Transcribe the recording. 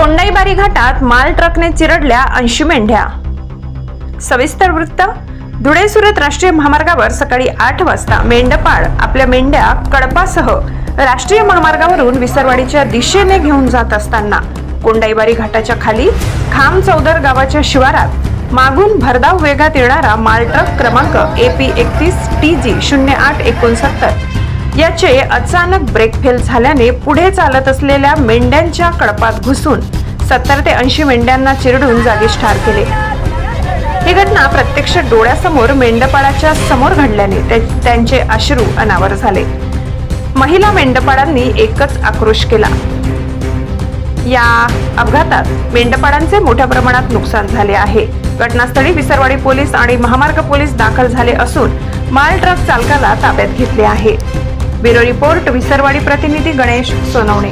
कोंडाईबारी घाटात माल ट्रकने चिरडल्या 80 मेंढ्या। सविस्तर वृत्त। धुळे सुरत राष्ट्रीय महामार्गावर सकाळी 8 वाजता मेंढपाळ आपल्या मेंढ्या कळपासह राष्ट्रीय महामार्गावरून विसरवाडीच्या दिशेने घेऊन जात असताना कोंडाईबारी घाटाच्या खाली खाम चौदर गावाच्या शिवारात मागून भरधाव वेगात येणारा माल ट्रक क्रमांक AP 31 TG 0869 याचे अचानक ब्रेक फेल झाल्याने पुढे चालत असलेल्या मेंढ्यांच्या कळपात घुसून 70 ते 80 मेंढ्यांना चिरडून जागीच ठार केले। ही घटना प्रत्यक्ष डोळ्यासमोर मेंढपाळाच्या समोर घडल्याने त्यांचे अश्रू अनावर झाले। महिला मेंढपाळांनी एकच आक्रोश केला। या अपघातात मेंढपाळांचे मोठ्या प्रमाणात नुकसान झाले आहे। घटनास्थळी विसरवाडी पोलीस आणि महामार्ग पोलीस दाखल झाले असून माल ट्रक चालकाला ताब्यात घेतले आहे। ब्युरो रिपोर्ट, विसरवाडी प्रतिनिधी गणेश सोनवणे।